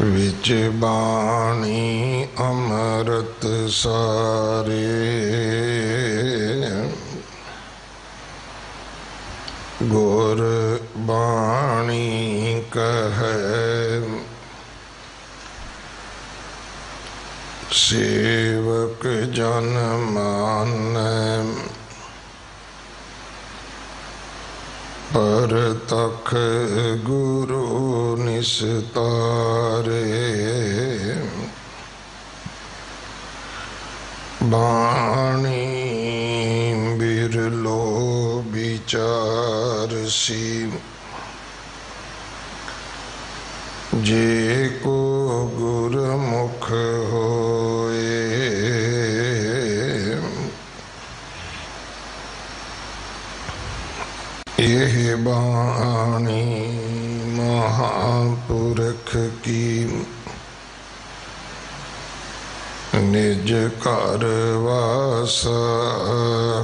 विच बाणी अमृत सारे, गुर बाणी कहे सेवक जन मानै। परतख गुरु निस्तारे, बाणी बिरलो विचारसी। जे को गुरमुख होए, यह बाणी महापुरख की। निज घर वासा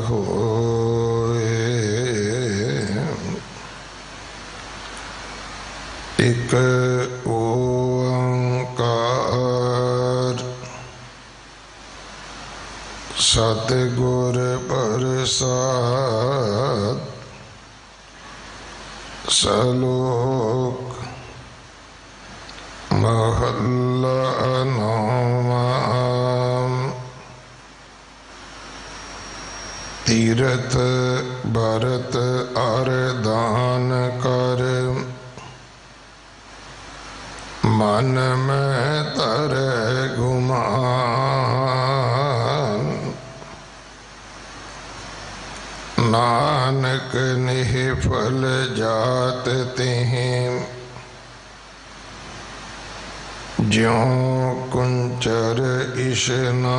होए, एक ओंकार सतगुर प्रसाद। सलोक महल्ला नौमा। तीरथ भरत अर दान कर, मन में तरे गुमान। नानक निफल जात तिहिं, ज्यों कुंचर इशनान।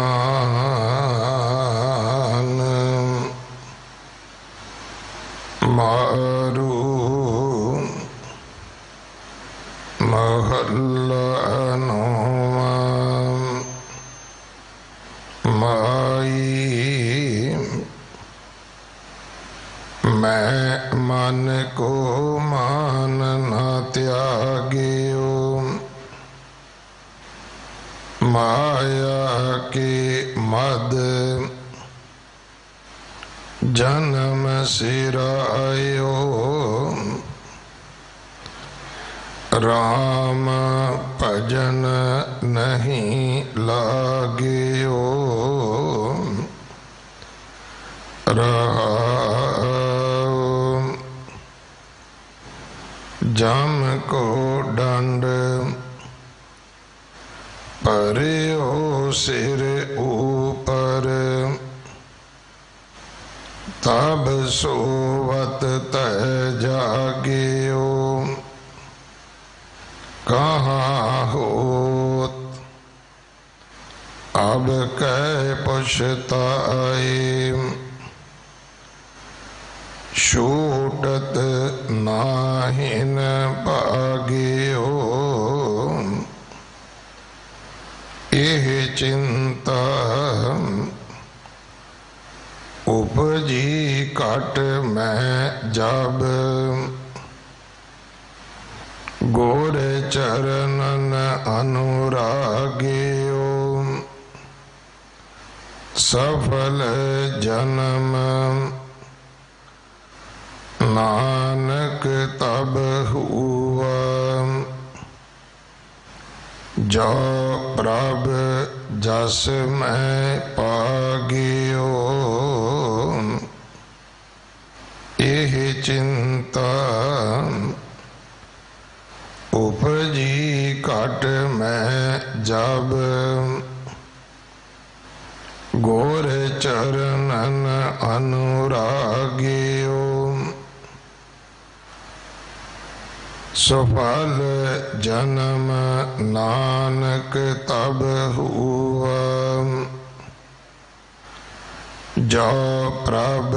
मारू महल्ला नौमा। माई मैं मन को मान न त्यागियो, माया के मद जन्म सिरायो। राम भजन नहीं लागियो, रहा जम को दंड। परियो सिर ऊपर, तब सोवत तह जागियो। कहाँ होत अब कै पछताए, छूटत नाहिन पागियो। यह चिंता उपजी कट मैं जब, गोर चरणन अनुरागियो। सफल जन्म नानक तब हुआ, जो प्रभ जस मैं पागियो। यह चिंता उपजी कट मैं जब, गोर चरणन अनुरागियो। सफल जन्म नानक तब हुआ, जो प्रभ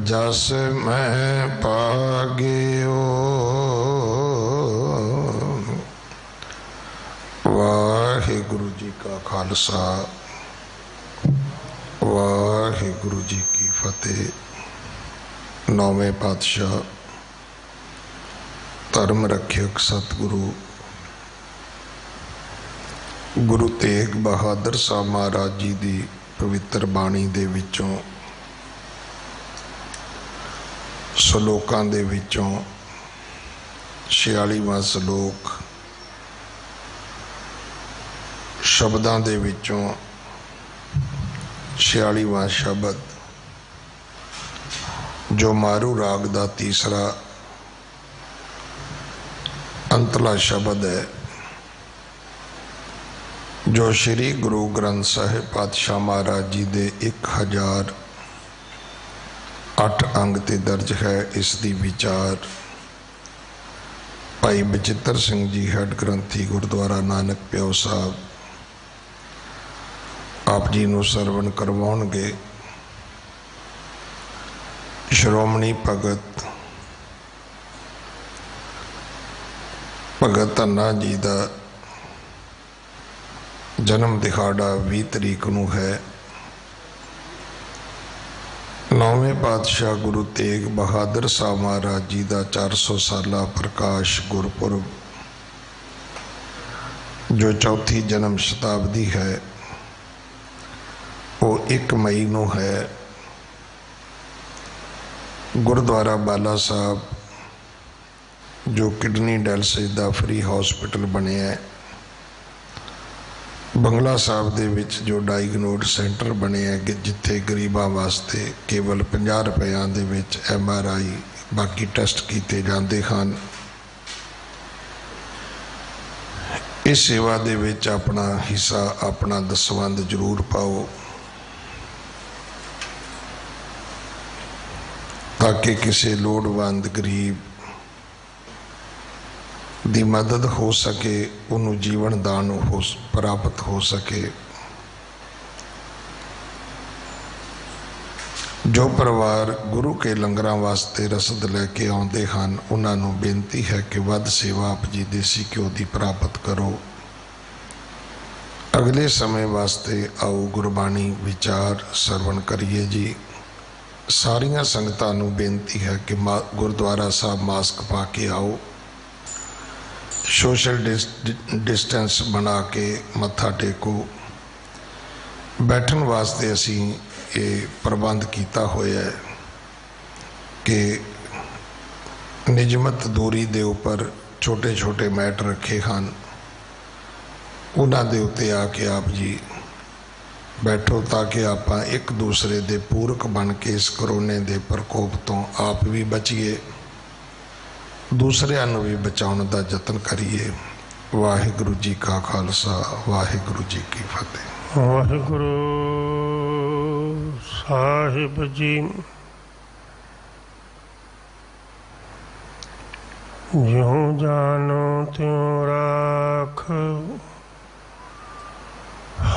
जस मैं पागियो। वाहिगुरु जी का खालसा, वाहिगुरु जी की फतेह। नौवें पातशाह धर्म रक्षक सतगुरु गुरु तेग बहादुर साहब महाराज जी की पवित्र बाणी दे विचों सलोकां दे विचों 46वां सलोक शब्दां दे विचों 46वां शब्द जो मारू राग दा तीसरा अंतला शब्द है, जो श्री गुरु ग्रंथ साहिब पातशाह महाराज जी दे 1008 अंग ते दर्ज है। इसकी विचार भाई बचित्र सिंह जी हेड ग्रंथी गुरुद्वारा नानक प्यो साहब आप जी नूं सरवण करवाउणगे। श्रोमणी भगत भगत धन्ना जी का जन्म दिहाड़ा 20 तरीक नूं है। 9वें पातशाह गुरु तेग बहादुर साहब महाराज जी का 400 साला प्रकाश गुरपुरब जो चौथी जन्म शताब्दी है, वो 1 मई नूं है। गुरुद्वारा बाला साहब जो किडनी डायलिसिस का फ्री हॉस्पिटल बने है, बंगला साहब दे विच जो डाइगनोड सेंटर बने हैं जिथे गरीबां वास्ते केवल 50 रुपया दे विच MRI बाकी टेस्ट किए जाते हैं। इस सेवा दे विच अपना हिस्सा अपना दसवंध जरूर पाओ, ताकि किसी लोड़वंद गरीब दी मदद हो सके, उन्होंने जीवन दान हो प्राप्त हो सके। जो परिवार गुरु के लंगरां वास्ते रसद लैके आउंदे हन, उन्होंने बेनती है कि वध सेवा आप जी देसी घ्यो की प्राप्त करो। अगले समय वास्ते आओ गुरबाणी विचार सरवण करिए जी। सारिया संगतां नूं बेनती है कि गुरुद्वारा साहब मास्क पा के आओ, सोशल डिस्टेंस बना के मत्था टेको। बैठन वास्ते असी ये प्रबंध किया होया है कि निजमत दूरी दे उपर छोटे छोटे मैट रखे हैं, उन्हां दे उत्ते आके आप जी बैठो, ताकि आप एक दूसरे दे पूरक बन के इस करोने दे प्रकोप तो आप भी बचिए, दूसरिਆਂ ਨੂੰ भी बचाने का यत्न करिए। वाहिगुरु जी का खालसा वाहिगुरु जी की फतेह। वाहिगुरु साहिब जी ज्यों जानो त्यों राख,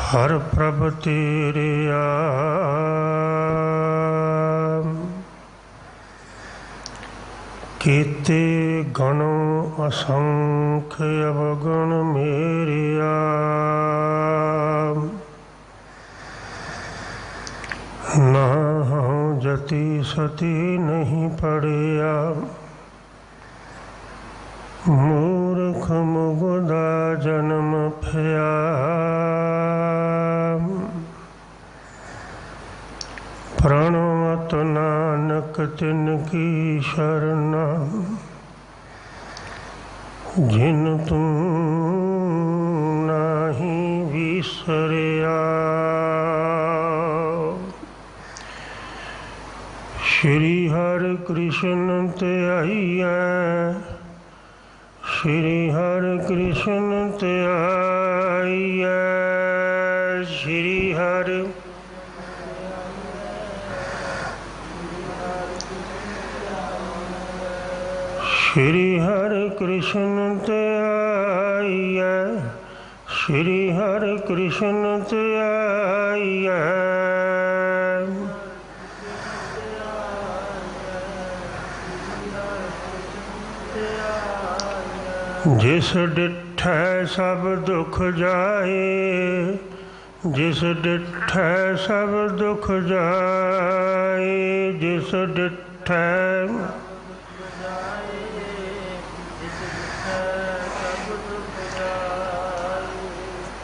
हर प्रभ तेरे कीते गणो असंख्य अवगुण मेरे ना हूँ जति सती नहीं पड़िया, मूर्ख मुगदा जन्म फया। प्रणवत नानक तिनकी शरणा, जिन तू नाही विसरिया। श्री हरि कृष्ण ते आइया, श्री हरि कृष्ण ते आइया, श्री हरि श्री हरि कृष्ण ते आइया, श्री हरि कृष्ण ते आइया। जिस डिठै सब दुख जाए, जिस डिठै सब दुख जाए, जिस डिठै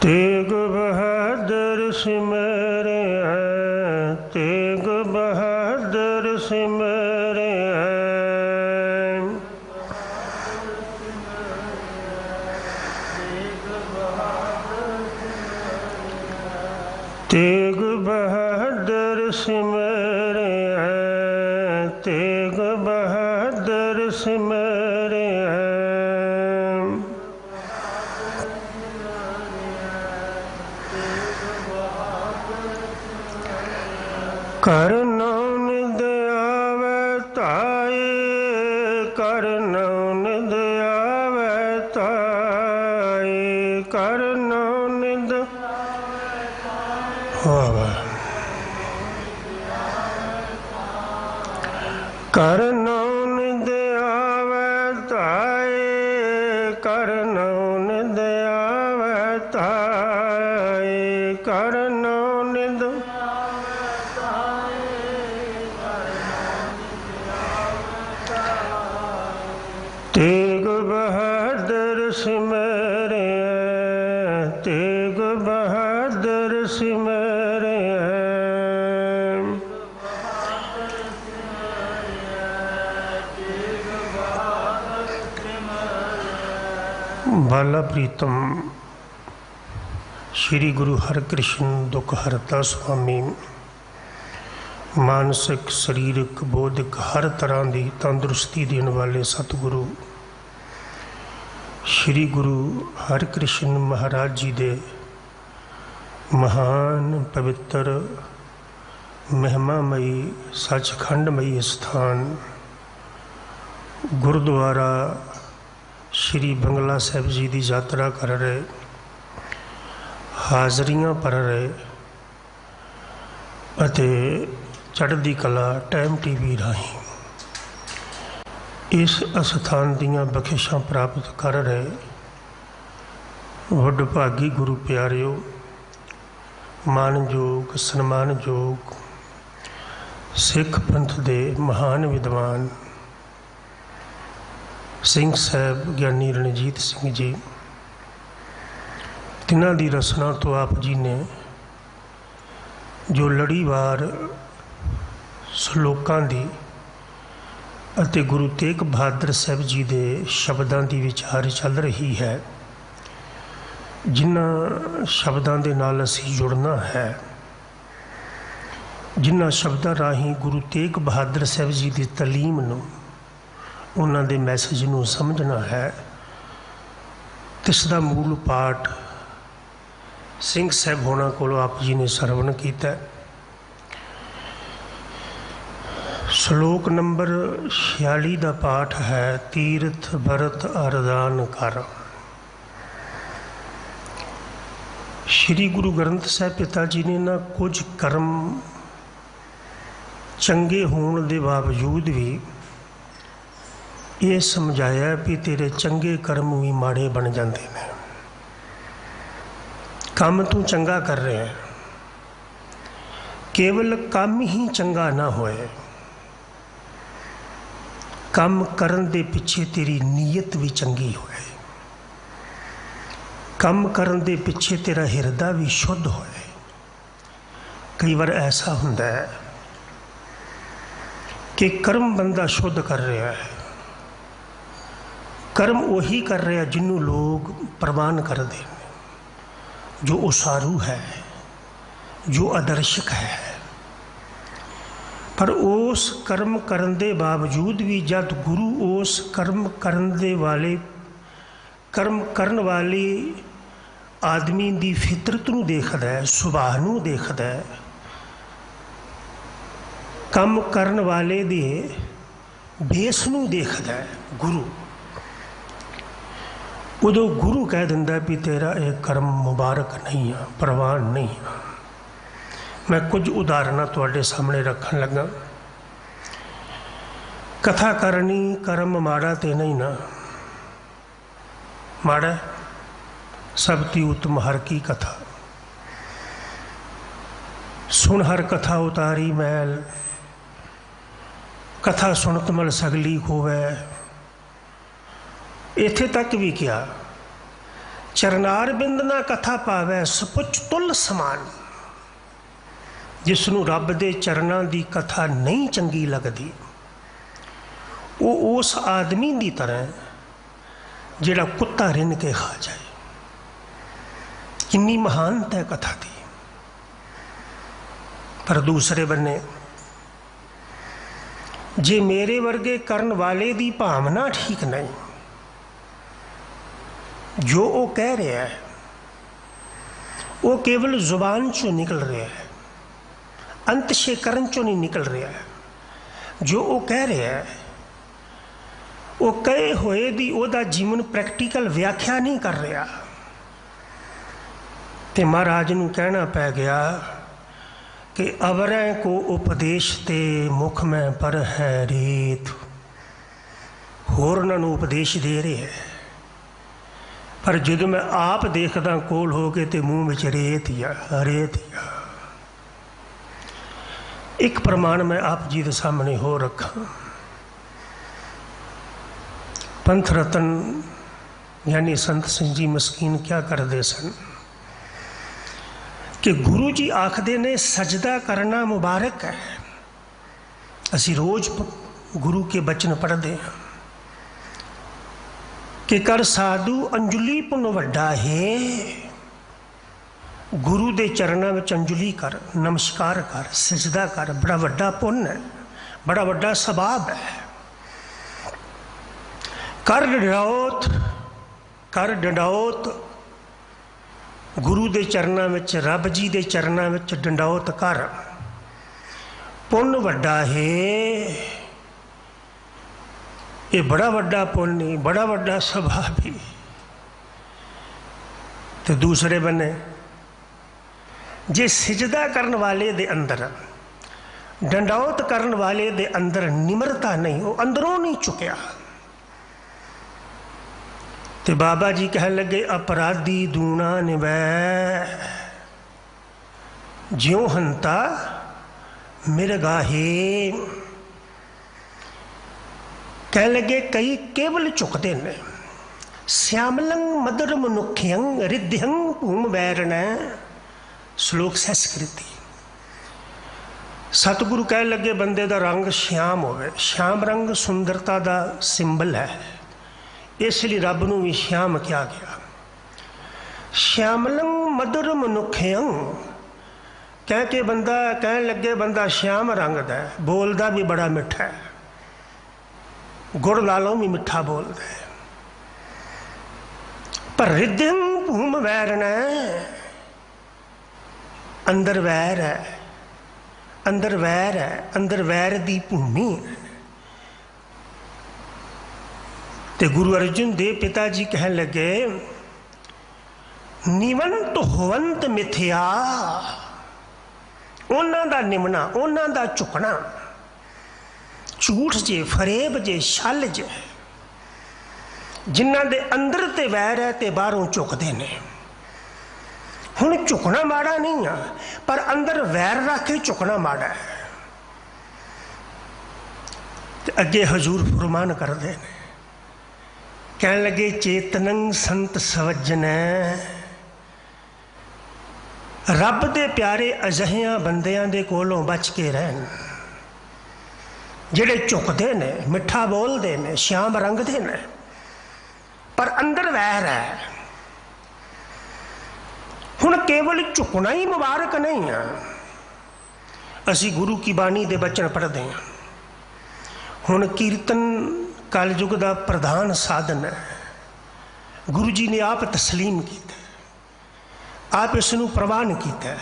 तेग बहादुर सिमरे तेग बहादुर सिमरे तेग बहादुर सिमरे तेग बहादुर सिमरे कर नानक आवे ताए कर नानक आवे ताए कर नानक कर नानक आवे ताए कर नानक आवे ताए कर नानक तेग बहादुर सिमरे तेग बहादुर सिमरे बाला प्रीतम श्री गुरु हरकृष्ण दुख हरता स्वामी मानसिक सरीरक बौद्धिक हर तरह की तंदुरुस्ती देने वाले सतगुरु श्री गुरु हरकृष्ण महाराज जी दे महान पवित्र महिमामयी सचखंडमयी स्थान गुरुद्वारा श्री बंगला साहिब जी की यात्रा कर रहे हाजरियां भर रहे अते चढ़दी कला टाइम टीवी राही इस अस्थान दीयां बख्शिशां प्राप्त कर रहे वडभागी गुरु प्यारिओ मानयोग सन्मानयोग सिख पंथ दे महान विद्वान सिंह साहब ज्ञानी रणजीत सिंह जी तिन्हां दी रसना तो आप जी ने जो लड़ीवार श्लोकां दी अते गुरु तेग बहादुर साहब जी दे शब्दां दी विचार चल रही है जिन्हां शब्दां दे नाल असीं जुड़ना है जिन्हां शब्दां राहीं गुरु तेग बहादुर साहब जी की तलीम नूं उन्हां दे मैसेज नूं समझना है। तिसदा मूल पाठ सिंह साहब होना कोलों आप जी ने सरवण किया। श्लोक नंबर 46 का पाठ है तीर्थ भरत अरदान कर। श्री गुरु ग्रंथ साहब पिता जी ने ना कुछ कर्म चंगे होने के बावजूद भी ये समझाया भी तेरे चंगे कर्म भी माड़े बन जाते हैं। काम तू चंगा कर रहे हैं, केवल काम ही चंगा ना होए, काम करन दे पिछे तेरी नीयत भी चंगी होए, काम करन दे पिछे तेरा हिरदा भी शुद्ध होए। कई बार ऐसा हुंदा है कि कर्म बंदा शुद्ध कर रहा है, कर्म वही कर रहा है जिन्हों लोग प्रवान करते हैं, जो उसारू है, जो आदर्शक है। पर उस कर्म करन दे बावजूद भी जब गुरु उस कर्म करन वाले आदमी की फितरत नूं देखदा है, सुभाव नूं देखदा है, काम करन वाले दे बेस नूं देखदा है गुरु, उदों गुरु कह दिंदा भी तेरा एक कर्म मुबारक नहीं है, प्रवान नहीं है। मैं कुछ उदाहरण तुहाडे सामने रखन लगा। कथा करनी कर्म माड़ा तो नहीं ना, माड़ा सबती उत्तम हर की कथा सुन हर कथा उतारी मैल, कथा सुनत मल सगली होवे। इत्थे तक भी क्या चरनार बिंद ना कथा पावै सपुच तुल समान। जिसनों रब दे चरनां दी कथा नहीं चंगी लगती वो उस आदमी की तरह जिहड़ा कुत्ता रिन के खा जाए। कितनी महानता है कथा की। पर दूसरे बन्ने जे मेरे वर्गे करन वाले दी भावना ठीक नहीं, जो वो कह रहा है वो केवल जुबान चों निकल रहा है, अंतशे करन चों नहीं निकल रहा है। जो वो कह रहा है वो कहे होए दी ओदा जीवन प्रैक्टिकल व्याख्या नहीं कर रहा। ते महाराज नूं कहना पै गया कि अवरें को उपदेश ते मुख में पर है रेत। होरनां नूं उपदेश दे रहे है, पर जदों मैं आप देखदा कोल हो के ते मूँह विच रेत ही आ, रेत ही आ। एक प्रमाण मैं आप जी के सामने हो रखा। पंथ रतन यानी संत सिंह जी मस्कीन क्या करते सन कि गुरु जी आखते ने सजदा करना मुबारक है। असी रोज गुरु के बचन पढ़ते हैं कि कर साधु अंजुली पुन वड्डा है। गुरु दे चरणों में अंजुली कर, नमस्कार कर, सजदा कर, बड़ा वड्डा पुण्य है, बड़ा वड्डा सबाब है। कर डंडाओत गुरु दे चरणों में, रब जी दे चरणों में डंडाओत कर, पुण्य वड्डा है। ये बड़ा वड्डा पुण्य, बड़ा वड्डा सबाब ही। तो दूसरे बने जे सिजदा करने वाले दे अंदर, डंडाओत करने वाले दे अंदर निम्रता नहीं, वो अंदरों नहीं चुकिया। तो बाबा जी कह लगे अपराधी दूना निवै ज्यों हंता मिर्गाहे। कह लगे कई केवल चुकते ने श्यामलंग मधुर मनुख्यंग रिध्यंग भूम वैरण। श्लोक संस्कृति सतगुरु कह लगे बंदे का रंग श्याम होवे। श्याम रंग सुंदरता का सिंबल है, इसलिए रब नूं भी श्याम कहा गया। श्यामलंग मधुर मनुख्यंग कह के बंदा कह लगे बंदा श्याम रंग दा है, बोलदा भी बड़ा मिठा है, गुड़ लालों भी मिठा बोलता है। पर रिद्धं भूम वैरण, अंदर वैर है, अंदर वैर है, अंदर वैर दी भूमि है। ते गुरु अर्जुन देव पिता जी कह लगे निवंत होवंत मिथ्या। उन्हां दा निमना, उन्हां दा झुकना, झूठ जे, फरेब जे, छल जे, जिन्हां दे अंदर ते वैर है ते बाहरों झुकते ने। हुण झुकना माड़ा नहीं है, पर अंदर वैर रख के झुकना माड़ा है। ते अगे हजूर फरमान करते हैं, कह लगे चेतनंग संत सवजन। रब दे प्यारे अजिहियां बंदियां दे कोलों बच के रहन, जिहड़े झुकते ने, मिठा बोलते ने, श्याम रंगते ने, पर अंदर वैर है। हुण केवल झुकना ही मुबारक नहीं है। असी गुरु की बाणी दे बचन पढ़ते हैं। हुण कीर्तन कलयुग का प्रधान साधन है। गुरु जी ने आप तस्लीम किया, आप इसनूं प्रवान किया।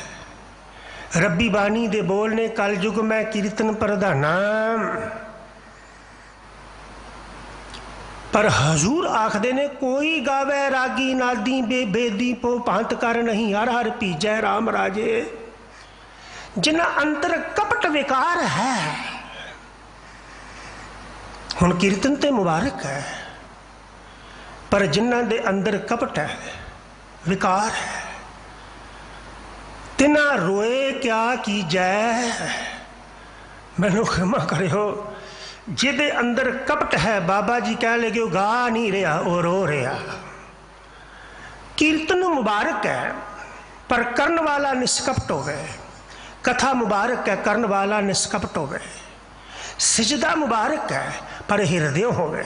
रब्बी बाणी दे बोल ने कलयुग में कीर्तन प्रधाना, पर हजूर आखदे ने कोई गावे रागी नादी बेदी पो भांत कर नहीं, हर हर पीजै राम राजे। जिन्ना अंतर कपट विकार है। हुण कीर्तन ते मुबारक है, पर जिन्हां दे अंदर कपट है, विकार है, तिना रोए क्या की जय। मैनू क्षमा करियो, जिदे अंदर कपट है, बाबा जी कह लगे गा नहीं रहा, वो रो रहा। कीर्तन मुबारक है पर करन वाला निष्कपट होवे, कथा मुबारक है करन वाला निष्कपट होवे, सिजदा मुबारक है पर हृदय होवे।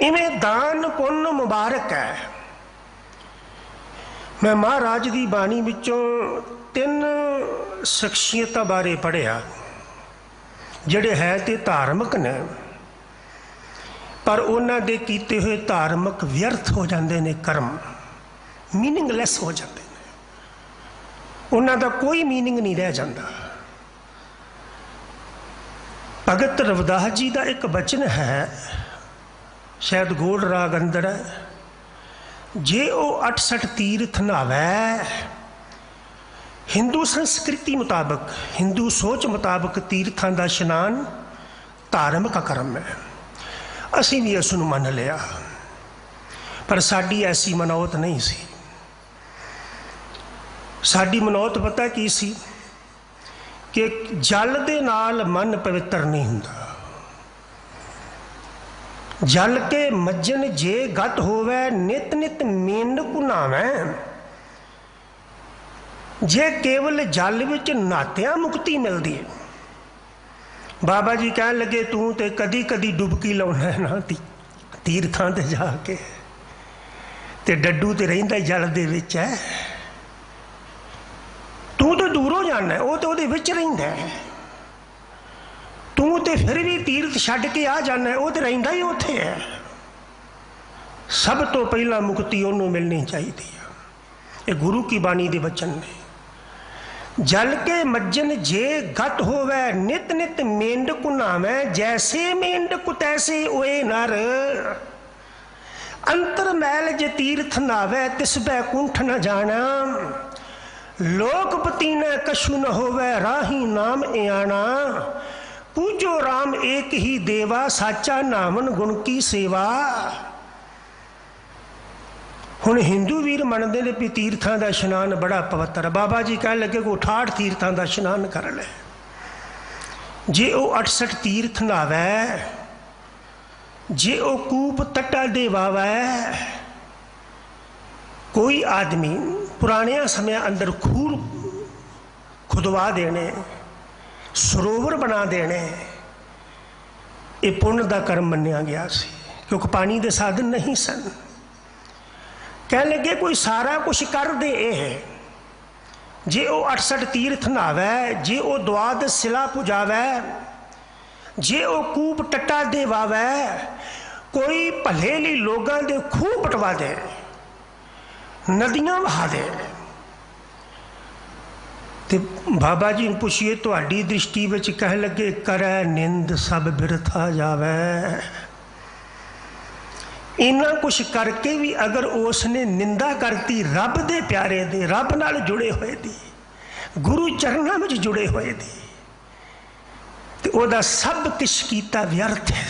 इवें दान पुण्य मुबारक है। मैं महाराज की बाणी विचों 3 शख्सियतां बारे पढ़िया जिहड़े है ते धार्मिक ने, पर उन्हां दे कीते हुए धार्मिक व्यर्थ हो जाते ने, कर्म मीनिंगलैस हो जाते हैं, उन्हां दा कोई मीनिंग नहीं रह जाता। भगत रविदास जी का एक वचन है, शायद गोड़ राग अंदर है, जे वो 68 तीर्थ नहावै, हिंदू संस्कृति मुताबक, हिंदू सोच मुताबक तीर्थां दा इशनान धार्मिक कर्म है। असी भी इस नूं मन लिया, पर साडी ऐसी मनौत नहीं सी। साडी मनौत पता की सी कि जल दे नाल मन पवित्र नहीं हुंदा। जल के मज्जन जे गत होवे, नित नित मेंढक नहावै। जे केवल जल विच नहातियां मुक्ति मिलती है। बाबा जी कह लगे तू तो कदी कदी डुबकी लाउना है ना तीर्थां ते जाके, ते डड्डू तो रहिंदा जल दे विच है, तू तो दूरों जाना है, वो तो उहदे विच रहिंदा है। तू तो फिर भी तीर्थ छड्ड के आ जाना है, वो तो रहिंदा ही उत्थे है। सब तो पहला मुक्ति उन्होंने मिलनी चाहिए। ये गुरु की बाणी दे वचन ने। जल के मज्जन जे गत होवे, नित नित मेंढक नहावै, जैसे मेंढक तैसे ओए नर। अंतर मैल जे तीर्थ नहावै, तिस बैकुंठ न जाना। लोकपति न कछु न होवे, राही नाम आना। पूजो राम एक ही देवा, साचा नामन गुण की सेवा। हुण हिंदू वीर मनते ने भी तीर्थां का इशनान बड़ा पवित्र। बाबा जी कह लगे को 68 तीर्थां का इशनान कर ले। जे वो 68 तीर्थ नहावै, जे वो कूप तट्टा दे वावै। कोई आदमी पुराने समय अंदर खूह खुदवा देने, सरोवर बना देने, ये पुण्य का कर्म मन्निया गया सी, क्योंकि पानी के साधन नहीं सन। कह लगे कोई सारा कुछ कर दे है, जे वो 68 तीर्थ नहावै, जे वो द्वादश शिला पुजावै, जे वो कूप टट्टा दे वावै, कोई भले लिए लोगों के खूह पटवा दे, नदियां बहा दे। ते बाबा जी ने पूछिए तुहाडी दृष्टि विच कह लगे करै निंद सब बिरथा जावै। इन्ना कुछ करके भी अगर उसने निंदा करती रब दे प्यारे दे, रब नाल जुड़े हुए दी, गुरु चरणों में जुड़े हुए दी, तो ओदा सब किश कीता व्यर्थ है।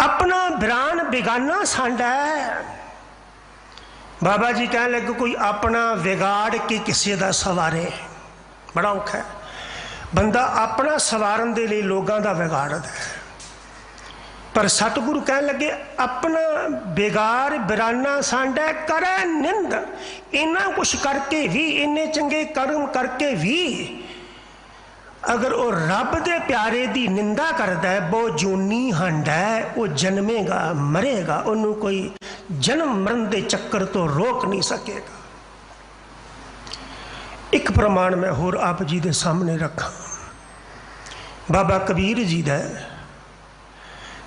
अपना बिरान बेगाना सांडा है। बाबा जी कह लगे कोई अपना बिगाड़ के किसी का सवारे, बड़ा औखा है। बंदा अपना सवारन के लिए लोगों का बिगाड़दा है, पर सतगुरु कह लगे अपना बेगार बिराना सांडा करे निंद। इन्ना कुछ करके भी, इन्ने चंगे कर्म करके भी अगर वो रब दे प्यारे दी निंदा करता है, वो जूनी हंड है, वो जन्मेगा मरेगा, उन्होंने कोई जन्म मरण के चक्कर तो रोक नहीं सकेगा। एक प्रमाण मैं होर आप जी के सामने रखा, बाबा कबीर जी का,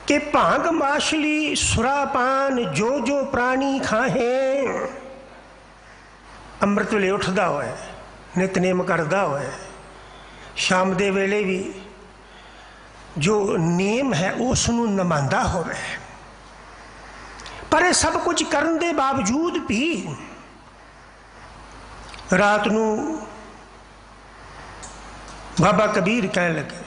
कि भांग माछली सुरापान जो जो प्राणी खाहे। अमृत वेले उठदा होए, नितनेम करदा होए, शाम दे वेले भी जो नेम है उसनूं निभांदा होवे, पर सब कुछ करन दे बावजूद भी रात नूं बाबा कबीर कह लगे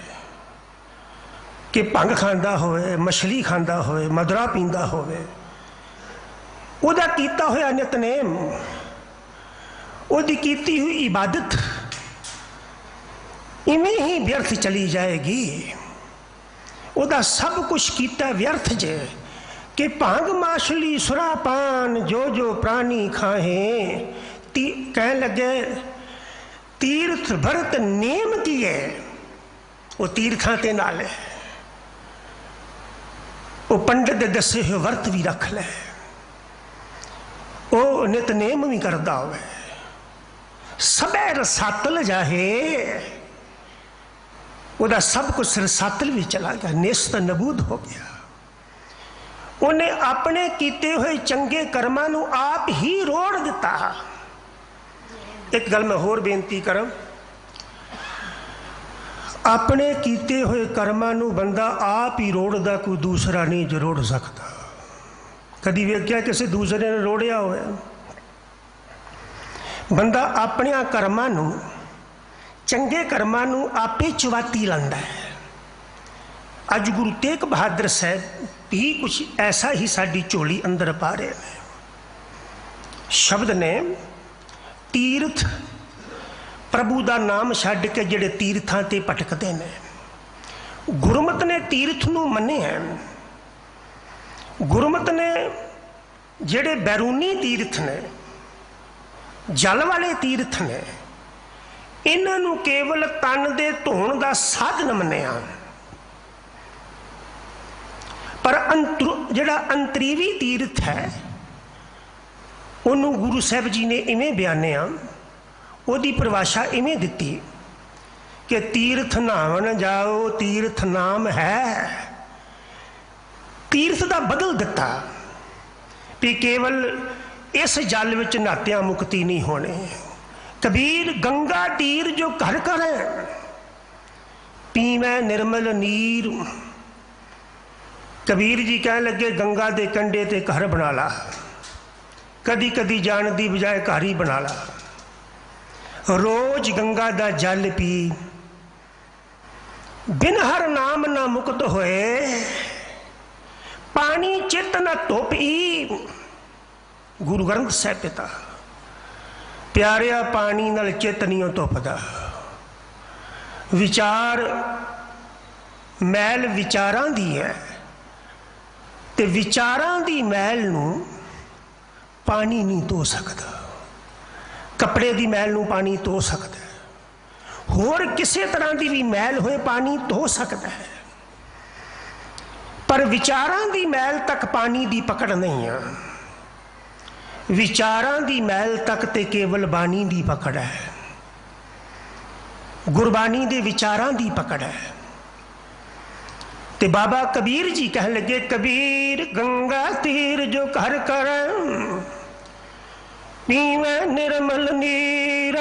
कि भंग खांदा होवे, मछली खांदा होवे, मदरा पींदा होवे, उहदा कीता होया नितनेम, उहदी कीती हुई इबादत इवें ही व्यर्थ चली जाएगी। उहदा सब कुछ कीता व्यर्थ जे। कि भांग माछली सुरापान जो जो प्राणी खाहे, कह लगे तीर्थ भरत नेम किए, वो तीर्थां ते नाल है, वो पंडित दे दसे हुए वर्त भी रख ले, वो नितनेम भी करता होवे, सबे रसातल जाहे, उदा सब कुछ रसातल भी चला गया, नेस्त नबूद हो गया। उन्हें अपने कीते हुए चंगे कर्मां नूं आप ही रोड़ दिता। एक गल मैं होर बेनती करा, अपने कीते हुए कर्मां नूं बंदा आप ही रोड़दा, कोई दूसरा नहीं जो रोड़ सकता। कदी वेख्या किसी दूसरे ने रोड़िया होवे? बंदा अपने कर्मां नूं, चंगे कर्मां नूं आपे चवाती लंदा है। अज गुरु तेग बहादुर साहब भी कुछ ऐसा ही साडी झोली अंदर पा रहे हैं। शब्द ने तीर्थ प्रभु का नाम छड्ड के जिहड़े तीर्थां ते भटकदे ने, गुरमत ने तीर्थ नूं मन्निया है। गुरमत ने जिहड़े बैरूनी तीर्थ ने, जल वाले तीर्थ ने, इन्हां नूं केवल तन दे धोण दा साधन मन्निया। पर जिहड़ा अंतरीवी तीर्थ है, उन्होंने गुरु साहब जी ने इवें बयानिया, उहदी परिभाषा इवें दिती कि तीर्थ नहावन जाओ तीर्थ नाम है। तीर्थ दा बदल दिता भी केवल इस जल विच नहातियां मुक्ति नहीं होने। कबीर गंगा तीर जो घर कर पीवै निर्मल नीर। कबीर जी कह लगे गंगा दे कंडे ते घर बना ला, कदी कदी जान दी बजाय घर ही बना ला। रोज गंगा दा जल पी, बिन हर नाम ना मुक्त होए, पानी चित न धोपी। गुरु ग्रंथ साहिब पिता प्यारिया पानी नाल चित नहीं धुपदा। विचार मैल विचारां दी है, ते विचारां दी मैल नूं पानी नहीं धो सकता। कपड़े की मैल नूं पानी धो सकता है, होर किसी तरह की भी मैल होए पानी धो सकता है, पर विचारां दी मैल तक पानी की पकड़ नहीं है। विचारां दी मैल तक ते केवल बाणी की पकड़ है, गुरबाणी दे विचारां दी पकड़ है। ते बाबा कबीर जी कह लगे कबीर गंगा तीर जो घर कर पीवे निर्मल नीर।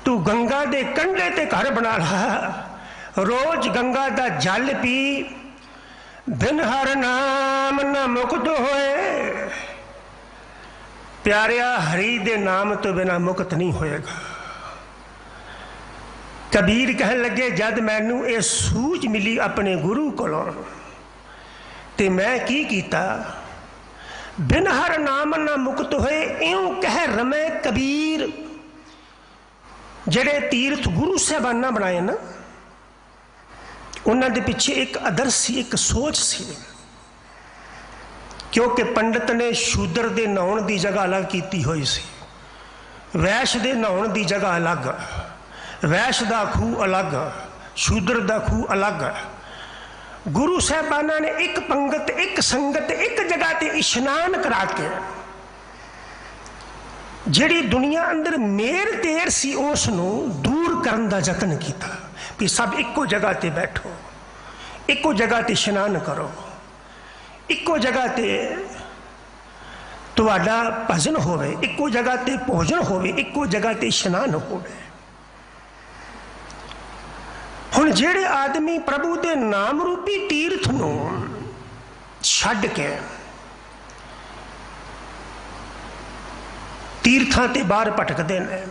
तू गंगा दे कंढे ते घर बना ला, रोज गंगा दा जल पी, बिन हर नाम न मुक्त होए। प्यारिया हरि दे नाम तो बिना मुक्त नहीं होएगा। कबीर कह लगे जद मैनू ये सूझ मिली अपने गुरु कोलों ते मैं की कीता, बिन हर नाम ना मुक्त होए। इउं कह रमे कबीर। जेड़े तीर्थ गुरु साहबाना बनाए ना, उन्होंने दे पिछे एक आदर्श सी, एक सोच सी। क्योंकि पंडित ने शूद्र दे नहाउण की जगह अलग की हुई सी, वैश्य दे नहाउण की जगह अलग, वैश्य का खूह अलग, शूद्र का खूह अलग। गुरु साहबाना ने एक पंगत, एक संगत, एक जगह ते इशनान करा के जिहड़ी दुनिया अंदर मेर तेर सी उस नूं दूर करन दा यतन किया भी सब इक्को जगह ते बैठो, इक्को जगह ते इशनान करो, इक्को जगह ते तुहाडा भजन होवे, इक्को जगह ते भोजन होवे, इक्को जगह ते इशनान होवे। हुण जेड़े आदमी प्रभु के नाम रूपी तीर्थ नूं छड्ड के तीर्थां ते बाहर भटकदे ने,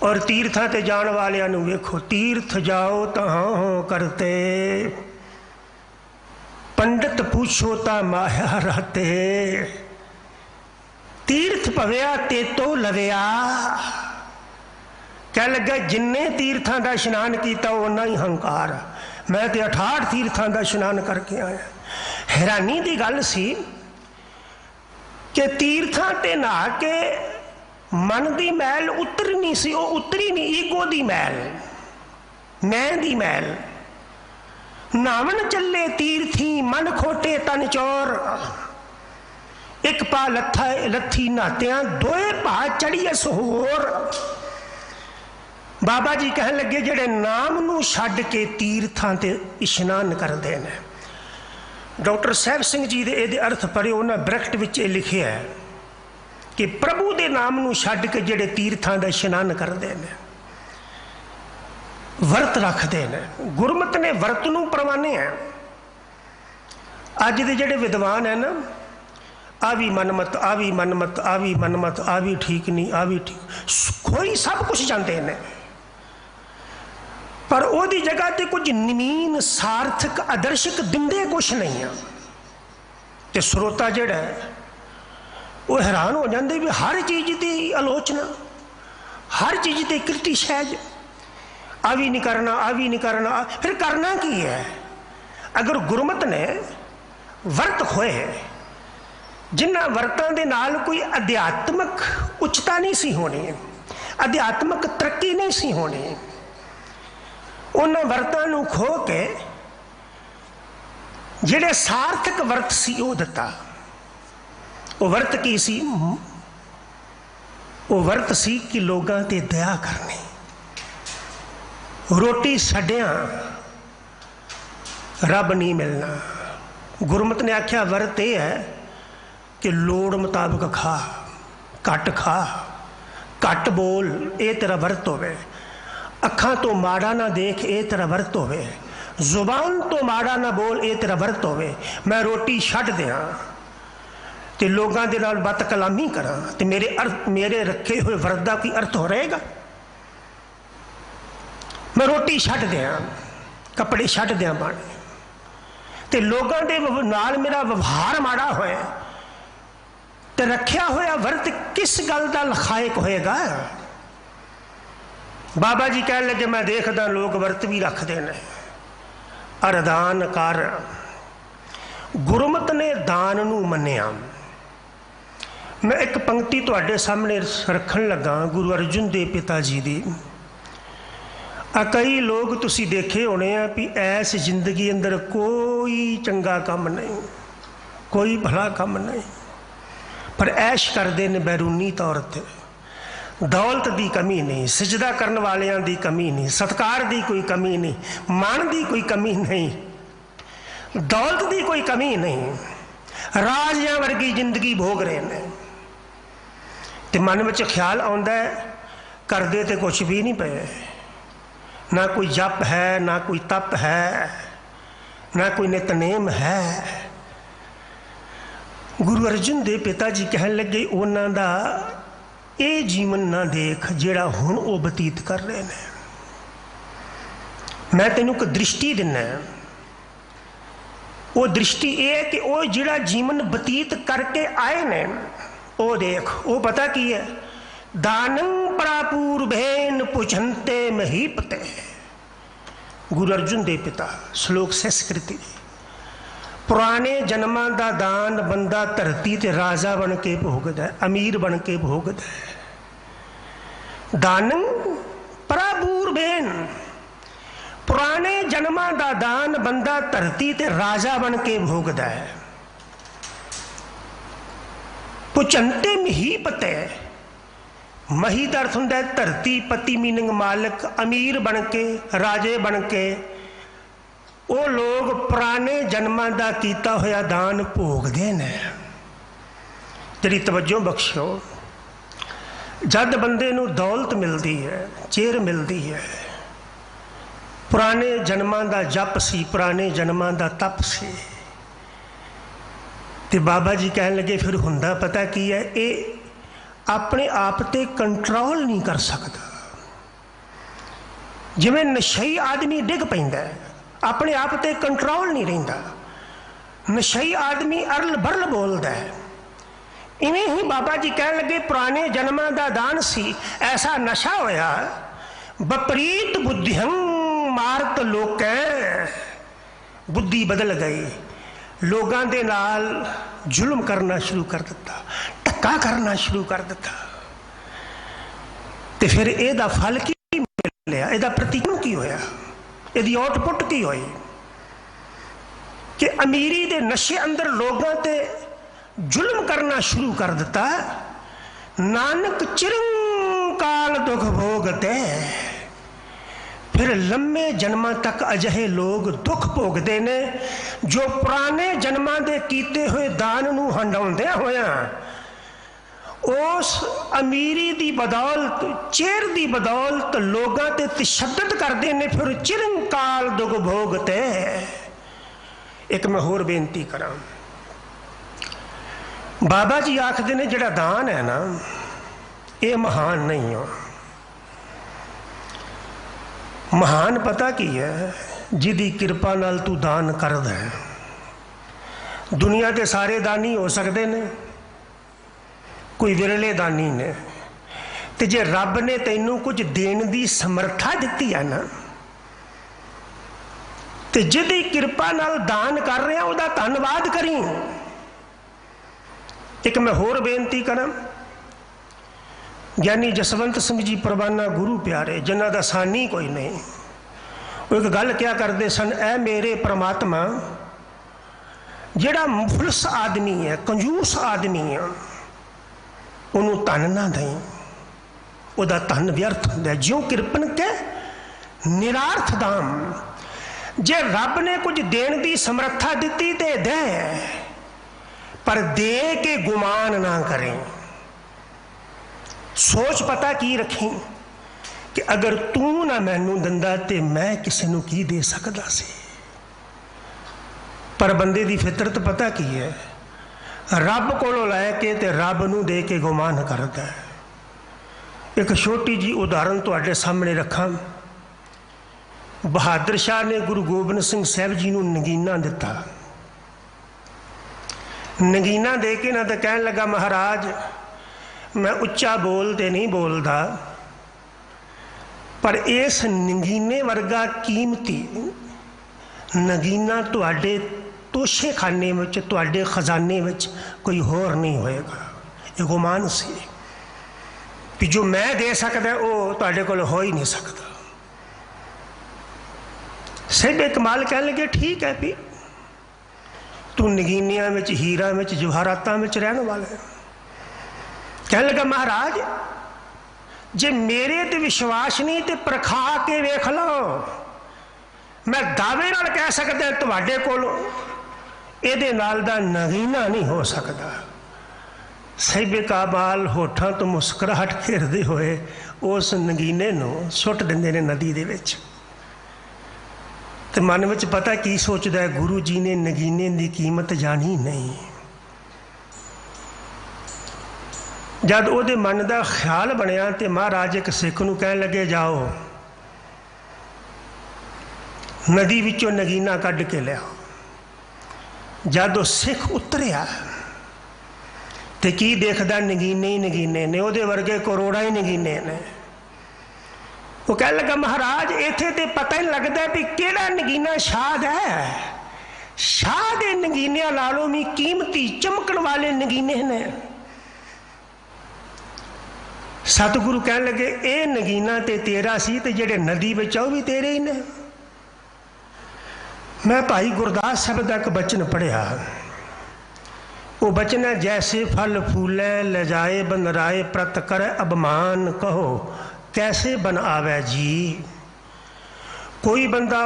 और तीर्थां ते जाण वालियां नूं वेखो, तीर्थ जाओ तहाँ हो करते, पंडित पूछो ता माया रहते, तीर्थ पविया ते तो लविया। कह लगा जिन्ने तीर्थां का इशनान किया उन्ना ही हंकार, मैं तो 68 तीर्थां का इशनान करके आया। हैरानी की गल सी कि तीर्थां ते नहा के मन की मैल उतरनी सी, वो उतरी नहीं। ईगो की मैल, मैं की मैल। नावन चले तीर्थी मन खोटे तन चोर, एक पा लथा लथी नातियां दोए पा चढ़िए होर। बाबा जी कह लगे जेड़े नाम नू छड्ड के तीर्थां ते इशनान करते हैं। डॉक्टर साहब सिंह जी दे इहदे अर्थ पढ़े, उन्हें ब्रैकेट विच ये लिखिया है कि प्रभु दे नाम नू छड्ड के जेड़े तीर्थां दा इशनान करते हैं, वर्त रखते हैं। गुरमत ने वर्त नू परवाने हैं। अज दे जेड़े विद्वान हैं ना, आ भी मनमत, आ भी मनमत, आ भी मनमत, आ भी ठीक नहीं, आ भी ठीक, कोई सब कुछ जानते हैं, पर ओदी जगह ते कुछ नवीन सार्थक आदर्शक दिंदे कुछ नहीं है। ते श्रोता जिहड़ा है वो हैरान हो जाते भी हर चीज़ की आलोचना, हर चीज़ की क्रिटिसाइज, आ भी नहीं करना, आ भी नहीं करना, फिर करना की है? अगर गुरमत ने वर्त खोए, जिन्हां वर्तां दे नाल कोई अध्यात्मक उच्चता नहीं सी होनी, अध्यात्मक तरक्की नहीं सी होनी, उन्हां वर्तां नूं खो के जिहड़े सार्थक वर्त सी वो दिता। वो वर्त की सी? वो वर्त सी कि लोगां ते दया करनी। रोटी छड्डियां रब नहीं मिलना। गुरमत ने आख्या वर्त यह है कि लोड़ मुताबिक खा, घट खा, घट बोल, ये तेरा वर्त होवे। अखां तो माड़ा ना देख, ये तेरा वर्त होवे। जुबान तो माड़ा ना बोल, ये तेरा वर्त होवे। मैं रोटी छड्ड दियां ते लोगां दे नाल बत कलामी करां ते मेरे रखे हुए वर्त दा कोई अर्थ हो रहेगा? मैं रोटी छड्ड दियां, कपड़े छड्ड दियां पाने ते लोगां दे नाल मेरा व्यवहार माड़ा होए ते रखिया होया वर्त किस गल दा लखायक होएगा? बाबा जी कह लगे मैं देखदा लोग वर्त भी रखते हैं। अरदान कर। गुरमत ने दान नू मन्निया। मैं एक पंक्ति तुहाडे सामने रखन लगा गुरु अर्जुन देव पिता जी दी। कई लोग तुसी देखे होने हैं भी ऐस जिंदगी अंदर कोई चंगा काम नहीं, कोई भला काम नहीं, पर ऐश करते हैं बैरूनी तौर पर। दौलत की कमी नहीं, सजदा करने वालियां की कमी नहीं, सत्कार की कोई कमी नहीं, मान की कोई कमी नहीं, दौलत की कोई कमी नहीं, राजियां वर्गी जिंदगी भोग रहे हैं। तो मन में ख्याल आता है करते तो कुछ भी नहीं पे, ना कोई जप है, ना कोई तप है, ना कोई नितनेम है। गुरु अर्जुन देव पिता जी कहन लगे उन्हां दा ये जीवन ना देख जिहड़ा हुण वो बतीत कर रहे हैं। मैं तेनों एक दृष्टि दिना, वो दृष्टि ये है कि वो जिहड़ा जीवन बतीत करके आए ने वो देख। वो पता की है? दानं परापूर्वेन पुछन्ते महीपते। गुरु अर्जुन देव पिता, श्लोक संस्कृति। पुराने जन्मां दा दान बंदा धरती ते राजा बन के भोगदा है, अमीर बन के भोगदा है। दानं परापूर्वेन, पुराने जन्मां दा दान बंदा धरती ते राजा बन के भोगदा है। पुछन्ते महीपते, मही का अर्थ होंदा है धरती, पति मीनिंग मालिक, अमीर बन के, राजे बन के वो लोग पुराने जन्मां दा कीता होया दान भोगदे ने। जरी तवज्जो बख्शो, जद बंदे नूं दौलत मिलती है, चेर मिलती है, पुराने जन्मां दा जप सी, पुराने जन्मां दा तप सी, ते बाबा जी कहन लगे फिर हुंदा पता की है? ये अपने आप ते कंट्रोल नहीं कर सकता। जिवें नशई आदमी डिग पैंदा है, अपने आप ते कंट्रोल नहीं रहिंदा। नशई आदमी अरल बरल बोलता है। इवें ही बाबा जी कह लगे पुराने जन्मां दा दान सी, ऐसा नशा होया विपरीत बुद्धिहं मारत लोकै, बुद्धि बदल गई। लोगों के नाल जुल्म करना शुरू कर दिता, धक्का करना शुरू कर दिता। तो फिर ਇਹਦਾ फल की मिलिया, ਇਹਦਾ प्रतिकोण की होया, ਇਹਦੀ आउटपुट की होई कि अमीरी दे नशे अंदर लोगों ते जुल्म करना शुरू कर दिता। नानक चिरंकाल दुख भोगते, फिर लंबे जन्मां तक अजिहे लोग दुख भोगते ने जो पुराने जन्मां दे कीते हुए दान नूं हंडाउंदे होया उस अमीरी दी बदौलत, चेर दी बदौलत लोगों ते तशद्दद करते हैं, फिर चिरंकाल दुख भोगते। एक मैं होर बेनती करा, बाबा जी आखते ने जिहड़ा दान है ना ये महान नहीं हो। महान पता की है, जिदी कृपा नाल तू दान करदा है। दुनिया के सारे दानी हो सकते ने, कोई विरले दानी ने, तो जे रब ने तैनू कुछ देने की समर्था दी है ना, तो जिदी कृपा नाल दान कर रहा उसका धन्नवाद करी। एक मैं होर बेनती करा, ज्ञानी जसवंत सिंह जी परवाना गुरु प्यारे जिन्हों का सानी कोई नहीं, वो एक गल क्या करते सन, ऐ मेरे परमात्मा जिहड़ा मुफलस आदमी है, कंजूस आदमी है, उन्होंने धन ना दई, वह धन व्यर्थ होंदा, ज्यों कृपन के निरार्थ दाम। जे रब ने कुछ देने की समर्था दी तो दे, पर दे के गुमान ना करें। सोच पता की रखी कि अगर तू ना मैनू दिंदा तो मैं किसी नू की दे सकदा सी। पर बंदे की फितरत पता की है, रब कोलों लैके ते रब नू दे के गुमान करता है। एक छोटी जी उदाहरण तुहाडे सामने रखा। बहादुर शाह ने गुरु गोबिंद सिंह साहब जी नू नगीना दिता। नगीना दे के ना तो कहन लगा, महाराज मैं उच्चा बोल ते नहीं बोलता, पर इस नगीने वर्गा कीमती नगीना तुहाडे तोशे खाने में, तुहाडे खजाने में कोई होर नहीं होएगा। ये गुमान सी कि जो मैं दे सकता वो तुहाडे कोल हो ही नहीं सकता। साहिब कमाल कह लगे, ठीक है भी तू नगीनिया में, हीरा में, जवाहरातां में रहने वाला है। कह लगा, महाराज जे मेरे ते विश्वास नहीं तो परखा के वेख लो, मैं दावे नाल कह सकता तुहाडे कोल इहदे नाल दा नगीना नहीं हो सकता। साहिब काबाल होठां तो मुस्कुराहट घेरदे होए उस नगीने नूं सुट दिंदे ने नदी दे विच। ते मन में पता की सोचता है, गुरु जी ने नगीने की कीमत जानी नहीं। जब वो मन का ख्याल बनया तो महाराज एक सिख नूं कहन लगे, जाओ नदी विचों नगीना कढ़ के लियाओ। जब सिख उतरिया तो की देखदा, नगीने ही नगीने ने, उहदे वर्गे करोड़ा ही नगीने ने। वो कह लगा, महाराज इत्थे ते पता ही लगता भी केड़ा नगीना शाद है। शाह दे नगीनिया नालों भी कीमती चमकण वाले नगीने ने। सतगुरु कह लगे, ये नगीना ते तेरा सी ते जेड़े नदी विच वो भी तेरे ही ने। मैं भाई गुरदास साहब का एक बचन पढ़िया, वो बचन है, जैसे फल फूले ले जाए बनराए प्रत कर अभिमान कहो कैसे बन आवे जी। कोई बंदा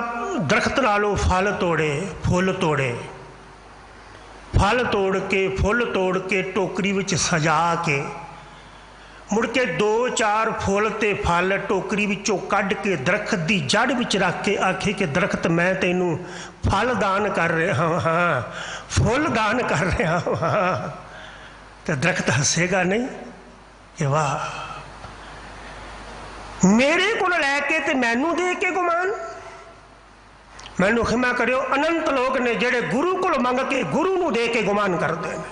दरख्त नालों फल तोड़े, फुल तोड़े, फल तोड़ के फुल तोड़ के टोकरी विच सजा के मुड़ के 2-4 फुल ते फल टोकरी विचों कढ़ के दरख्त की जड़ विच रख के आखे कि दरख्त मैं तेनू फल दान कर रहा हाँ, फुल दान कर रहा हाँ, तो दरख्त हसेगा नहीं कि वाह मेरे को लैके ते मैनू दे के गुमान। मैनू खिमा करियो, अनंत लोग ने जेड़े गुरु को मंग के गुरु नू दे के गुमान करते हैं।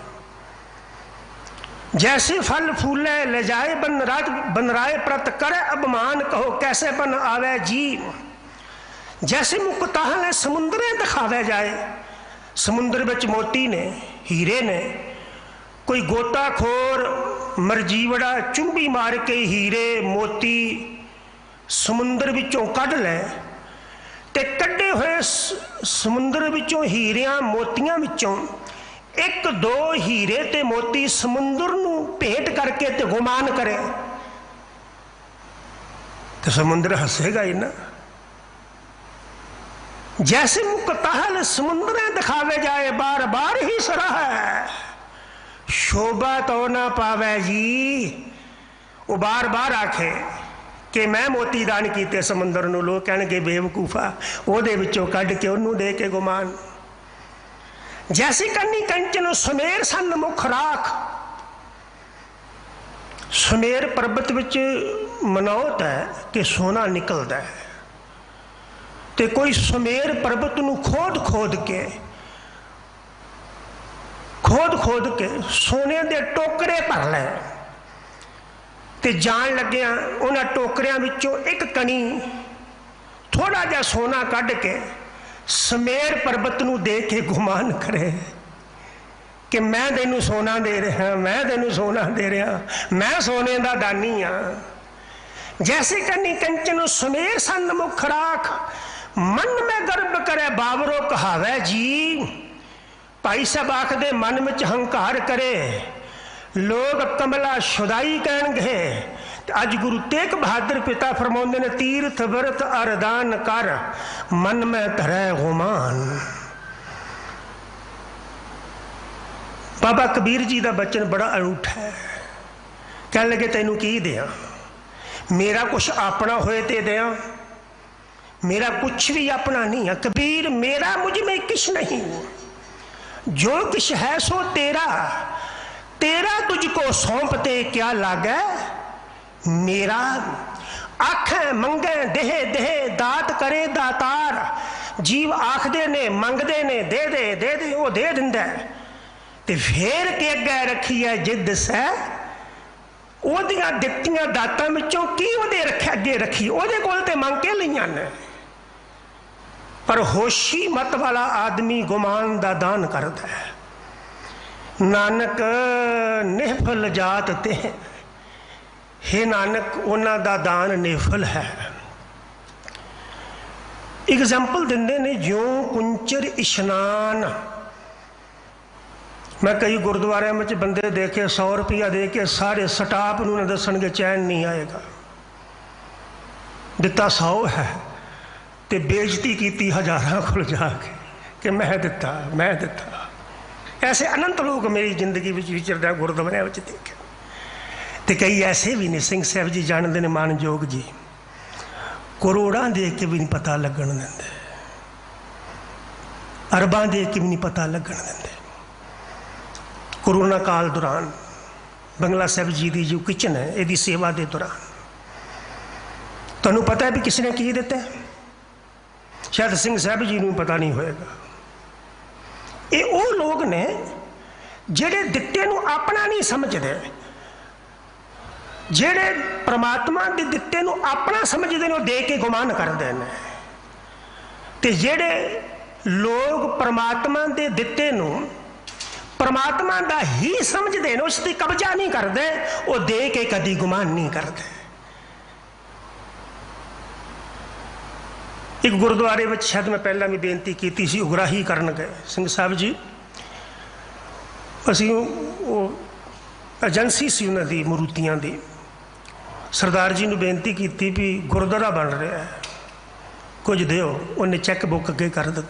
जैसे फल फूले ले जाए बनराए प्रत करे अभिमान कहो कैसे बन आवे जी। जैसे मुक्ताहल समुद्रे दिखावे जाए, समुद्र विच मोती ने, हीरे ने। कोई गोताखोर मरजीवड़ा चुंबी मार के हीरे मोती समुद्र विचों कढ़ लै ते कढ़े हुए समुद्र विचों हीरियां मोतियां विचों एक दो हीरे ते मोती समुद्र नूं भेंट करके ते गुमान करे तो समुद्र हसेगा ही ना। जैसे मुकताहल समुद्र दिखावे जाए बार बार ही सराह है, शोभा तो ना पावे जी। वो बार बार आखे कि मैं मोती दान किए समुद्र नूं, लोग कहणगे बेवकूफा ओहदे विचों कढ़ के उन्होंने दे के गुमान। जैसी कन्नी कंचन सुमेर सन मुख राख। सुमेर पर्बत विच मनौत है कि सोना निकलता है, तो कोई सुमेर पर्बत नूं खोद खोद के सोने दे टोकरे भर लै ते जान लग्या उन्हां टोकरियां विचों एक कणी थोड़ा जा सोना कढ़ के सुमेर पर्बत नूं दे के गुमान करे कि मैं तैनूं सोना दे रहा, मैं तैनूं सोना दे रहा, मैं सोने दा दानी हाँ। जैसे कन्नी कंचन सुमेर सन मुख राख। मन में गर्व करे बाबरो कहावै जी। भाई साहब आखदे मन में हंकार करे, लोग कमला शुदाई कहणगे। अज गुरु तेग बहादुर पिता फरमाउंदे ने तीर्थ व्रत अरदान कर मन में धरै गुमान। बाबा कबीर जी का बचन बड़ा अनूठा है। कह लगे तैनू की दियां, मेरा कुछ अपना होए ते दियां, मेरा कुछ भी अपना नहीं है। कबीर मेरा मुझ में किछ नहीं, जो किछ है सो तेरा, तेरा तुझको सौंपते क्या लागे मेरा। आखें मंगे देहे देहे दात करे दातार। जीव आखदे ने मंगदे ने दे दे दे दे, वो दे दिंदा ते फेर के अगे रखी है जिद सै। ओदियां दित्तियां दातां विचों की ओदे रखे अगे रखी, ओदे कोल ते मंग के लईआं ने। पर होशी मत वाला आदमी गुमान दा दान करता है। नानक निफल जात ते, हे नानक उन्हां दा दान निफल है। एग्जाम्पल दिंदे ने ज्यों कुंचर इशनान। मैं कई गुरुद्वारे में बंदे देखे 100 रुपया दे के सारे स्टाफ नूं दसणगे चैन नहीं आएगा। दिता 100 है ते बेइज्जती की हज़ारां को जाके कि मैं दिता मैं दिता। ऐसे अनंत लोग मेरी जिंदगी में विचरदा गुरुद्वारे में देखे। तो कई ऐसे भी ने, सिंह साहब जी जानते ने मानयोग जी, करोड़ां दे के भी नहीं पता लगन देंदे, अरबां दे के भी नहीं पता लगन देंदे। कोरोना काल दौरान बंगला साहब जी की जो किचन है यदी सेवा के दौरान तुहानूं पता है भी किसने की दिता है? शायद सिंह साहब जी नूं पता नहीं होएगा। ये वो लोग ने जेड़े दिते नूं अपना नहीं समझते, जेड़े परमात्मा के दिते नूं अपना समझते हैं, दे के गुमान करते हैं। ते जेड़े लोग परमात्मा के दिते नूं परमात्मा का ही समझते हैं, उसकी कब्जा नहीं करते, वो दे के कभी गुमान नहीं करते। एक गुरुद्वारे में शायद मैं पहला भी बेनती की थी, उगराही करन गए सिंह साहब जी। असी वो एजेंसी सी उन्होंने मूर्तियां की, सरदार जी ने बेनती की भी गुरुद्वारा बन रहा है कुछ दिओ। उन्हें चैक बुक अगे कर दी।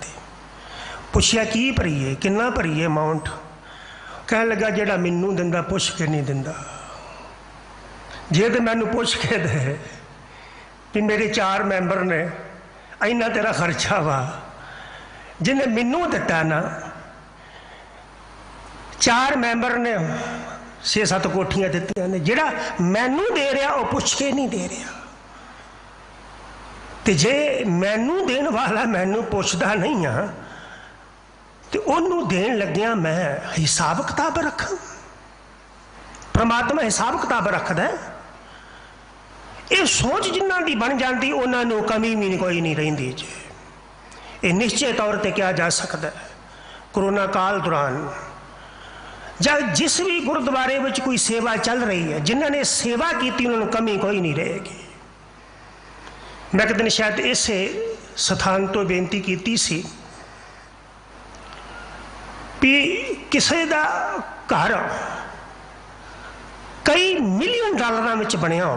पुछया की भरीए, किन्ना भरीए अमाउंट? कह लगा जेड़ा मैनू दिंदा पुछ के नहीं दिंदा, जे तो मैनू पुछ के दे भी मेरे 4 मैंबर ने इन्ना तेरा खर्चा वा। जिन्हें मैनू दिता ना 4 मैंबर ने 6-7 कोठियां दित्तियां ने, जेड़ा मैनू दे रहा वो पुछ के नहीं दे रहा। तो जे मैनू देन वाला मैनू पुछदा नहीं हाँ तो उन्होंने देन लग्या मैं हिसाब किताब रखा। परमात्मा हिसाब किताब रखता है। ये सोच जिन्हों की बन जाती उन्होंने कमी भी कोई नहीं रही जी। ये निश्चय तौर पर क्या जा सकता है, कोरोना काल दौरान जब जिस भी गुरुद्वारे में कोई सेवा चल रही है, जिन्होंने सेवा की उन्होंने कमी कोई नहीं रहेगी। मैं एक दिन शायद इसे स्थान तो बेनती की सी भी किसी का घर कई मिलियन डॉलर में बनया हो,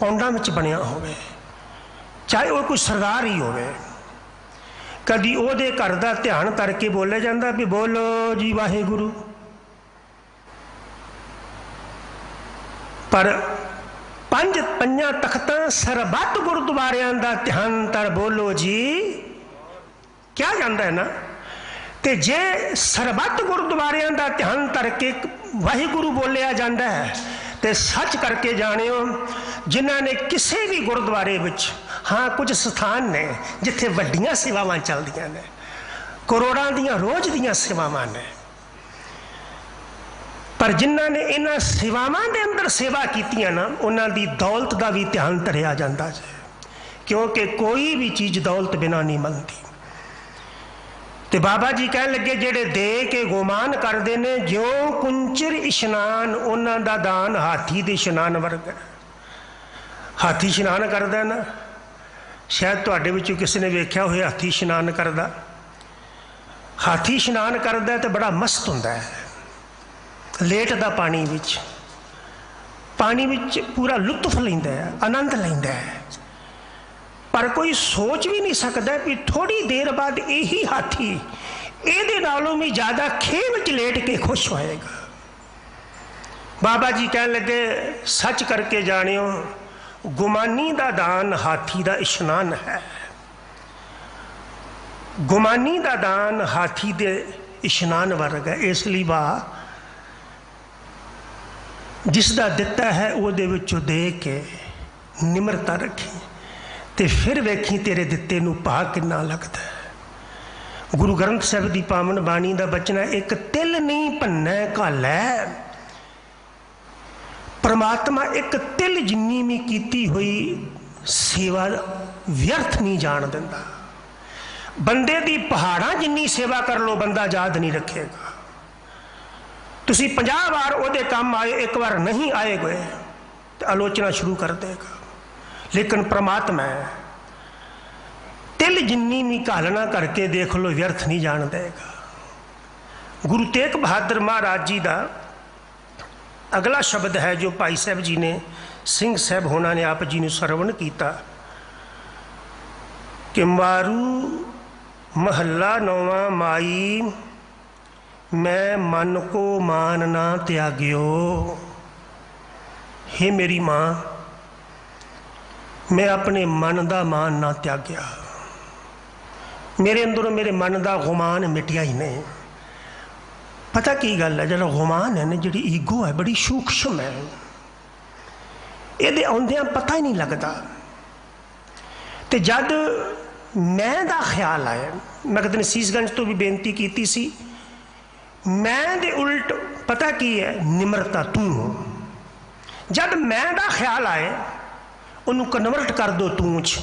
पाउंडा में बनया हो, चाहे वह कोई सरदार ही हो, कभी ਉਹਦੇ घर का ध्यान करके बोलिया जाता भी बोलो जी वाहिगुरु, पर पंज पंजा तख्तां सरबत गुरुद्वारियां का ध्यान तर बोलो जी क्या जाता है ना। तो जे सरबत गुरुद्वारियां का ध्यान करके वाहिगुरु बोलिया जाता है तो सच करके जानियो जिन्होंने किसी भी गुरुद्वारे विच, हाँ कुछ स्थान ने जिथे वड्डियां सेवावां चलदियां ने, करोड़ां दियां रोज दियां सेवावां ने, पर जिन्हों ने इन्हां सेवावां दे अंदर सेवा कीतियां ना उन्हां दी दौलत का भी ध्यान धरिया जाता है, क्योंकि कोई भी चीज़ दौलत बिना नहीं बनती। तो बाबा जी कह लगे जेड़े दे के गुमान करते हैं ज्यों कुंचर इशनान उन्हां दा दान हाथी दे इशनान वर्ग है। हाथी इशनान करता ना, शायद तुहाडे विचों किसी ने वेख्या होया हाथी इशनान करदा। हाथी इशनान करदा तो बड़ा मस्त हुंदा है, लेटदा पानी विच पूरा लुत्फ लैंदा है, आनंद लैंदा है, पर कोई सोच भी नहीं सकता भी थोड़ी देर बाद यही हाथी ये नालों भी ज़्यादा खेम च लेट के खुश होएगा। बाबा जी कह लगे सच करके जानियो गुमानी का दान हाथी का इशनान है। गुमानी का दान हाथी के इशनान वर्ग है, इसलिए वाह जिसका दिता है वो दे के निमरता रखी तो फिर वेखी तेरे दिते नूं भा किन्ना लगता है। गुरु ग्रंथ साहिब की पावन बाणी का बचन है, एक तिल नहीं भन्नै घालै। परमात्मा एक तिल जिन्नी भी कीती हुई सेवा व्यर्थ नहीं जान दिंदा। बंदे दी पहाड़ां जिन्नी सेवा कर लो बंदा याद नहीं रखेगा। तुसी 50 बार उहदे काम आए, एक बार नहीं आए गए तो आलोचना शुरू कर देगा। लेकिन परमात्मा है तिल जिन्नी भी घालना करके देख लो व्यर्थ नहीं जान देगा। गुरु तेग बहादुर महाराज जी का अगला शब्द है जो भाई साहब जी ने सिंह साहब होना ने आप जी ने सरवण किया कि मारू महला नौवां माई मैं मन को मान ना त्याग्यो। हे मेरी माँ, मैं अपने मन का मान ना त्याग्या, मेरे अंदरों मेरे मन का गुमान मिटिया ही नहीं। पता की गल है, जो गुमान है ना, जी ईगो है बड़ी सूक्ष्म है, ये आउंदियां पता ही नहीं लगता। तो जद मैं का ख्याल आया, मैं कदम सीसगंज तो भी बेनती की सी, मैं दे उल्ट पता की है निमरता तू हो। जब मैं का ख्याल आए उन्होंने कन्वर्ट कर दो तू च।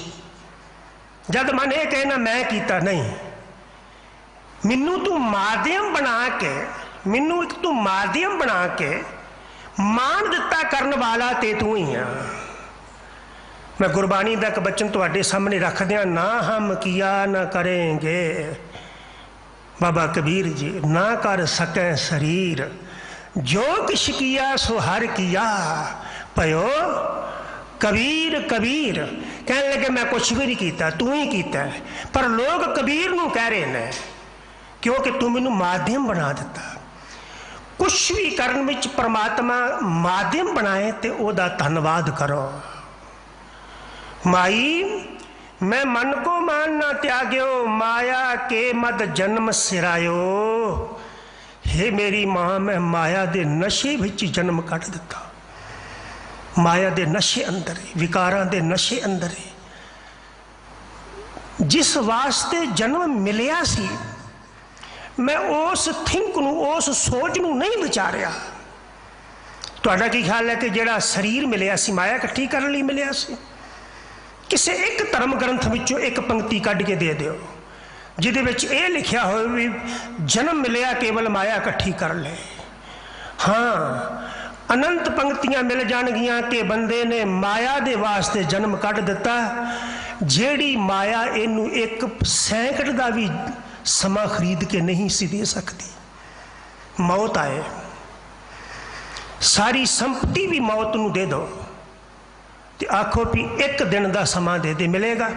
जब मन ये कहना मैं किया नहीं, मैनू तू माध्यम बना के, मैनू एक तू माध्यम बना के मान दिता करने वाला ते तू ही है। मैं गुरबाणी का एक बचन तुहाडे सामने रख दिया, ना हम किया ना करेंगे। बाबा कबीर जी, ना कर सके शरीर जो किश किया सो हर किया पयो कबीर। कबीर कहने लगे मैं कुछ भी नहीं किया, तू ही किया है। पर लोग कबीर नूं कह रहे हैं क्योंकि तू मैनू माध्यम बना दिता। कुछ भी करने में परमात्मा माध्यम बनाए तो वह धन्यवाद करो। माई मैं मन को मान ना त्याग्यो, माया के मद जन्म सिरायो। हे मेरी मां, मैं माया दे नशे विच जन्म कट दिता, माया दे नशे अंदर, विकारां दे नशे अंदर। जिस वास्ते जन्म मिलिया सी, मैं उस थिंक नूं, उस सोच नूं नहीं विचारिया। तुहाडा की ख्याल है कि जिहड़ा शरीर मिलिया सी माया इकट्ठी करने लई मिलिया सी? किसी एक धर्म ग्रंथ विचों एक पंक्ति कढ़ के दे दिओ जिहदे विच इह लिखिया होवे भी जन्म मिलिया केवल माया इकट्ठी कर ले। हाँ, अनंत पंक्तियां मिल जाणगियां कि बंदे ने माया दे वास्ते जन्म कढ दिता, जिहड़ी माया इनू एक सैकड़ का भी समा खरीद के नहीं सी दे सकती। मौत आए, सारी संपत्ति भी मौत नू दे दो तो आखो भी एक दिन का समा दे दे मिलेगा।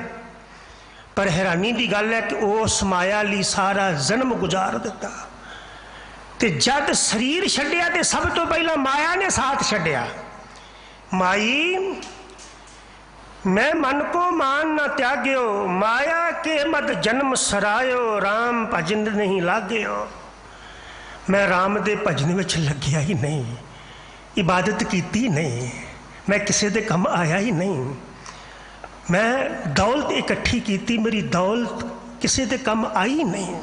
पर हैरानी की गल है कि उस माया ली सारा जन्म गुजार दिता, ते जद शरीर छड्डिया ते सब तो पहला माया ने साथ छड्डिया। माई मैं मन को मान न त्याग्यो, माया के मत जन्म सरायो, राम भजन नहीं लागयो। मैं राम दे भजन विच लग्या ही नहीं, इबादत कीती नहीं, मैं किसी दे कम आया ही नहीं। मैं दौलत इकट्ठी की, मेरी दौलत किसी दे कम आई नहीं।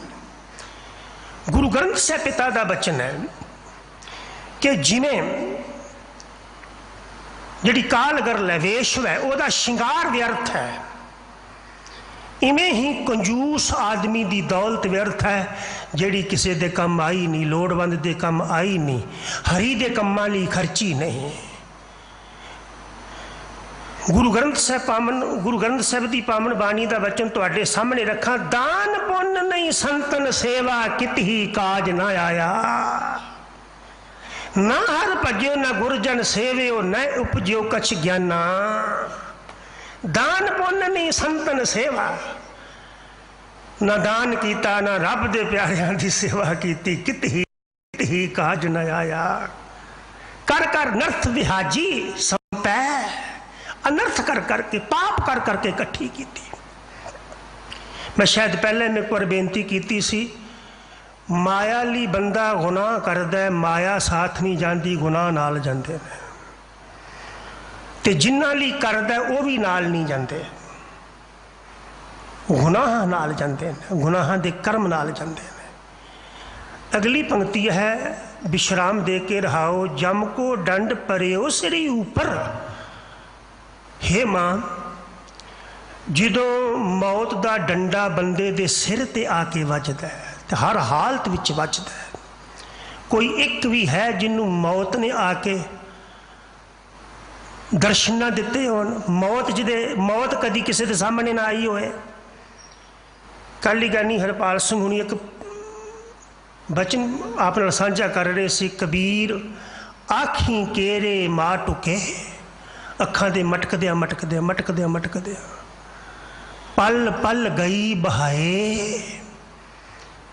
गुरु ग्रंथ ਸਾਹਿਬ पिता का बचन है कि जिमें जिहड़ी काल गरल है, वेश्व है, वह शिंगार व्यर्थ है, इवें ही कंजूस आदमी की दौलत व्यर्थ है जिहड़ी किसी दे कम आई नहीं, लोड़वंद दे कम आई नहीं, हरी दे कम्मां लई खर्ची नहीं। गुरु ग्रंथ साहिब की पावन बाणी का वचन तुहाडे सामने रखा। दान पुण्य नहीं संतन सेवा, कित ही काज न आया। ना हर भज्यो न गुरजन सेव्यो, न उपज्यो कछ ज्ञाना। दान पुण्य नहीं संतन सेवा, न दान कीता न रब दे प्यारियां दी सेवा कीती, कित ही काज न आया। कर कर नर्थ विहाजी संपै, अनर्थ कर करके पाप कर करके इकट्ठी की। मैं शायद पहले मैं एक बार बेनती की सी, माया ली बंदा गुनाह करदा, माया साथ नहीं जाती, गुनाह नाल जाते हैं, ते जिन्हां ली करदा वो भी नाल नहीं जाते, गुनाह नाल जाते हैं, गुनाहां दे कर्म नाल जाते हैं। अगली पंक्ति है, विश्राम दे के रहाओ, जम को दंड परेओ सिरी ऊपर। हे मां, जदों मौत का डंडा बंदे दे सिर ते आके वजदा है, तो हर हालत विच वजदा है। कोई एक भी है जिन्हों मौत ने आके दर्शन ना दिते होन, मौत कदी किसी के सामने ना आई होए। कल ही गानी हरपाल सिंह हुणी एक बचन आप नाल साझा कर रहे सी, कबीर आखी केरे मां टुके, अखां दे मटकदिया मटकदिया मटकदिया मटकदिया पल पल गई बहाए,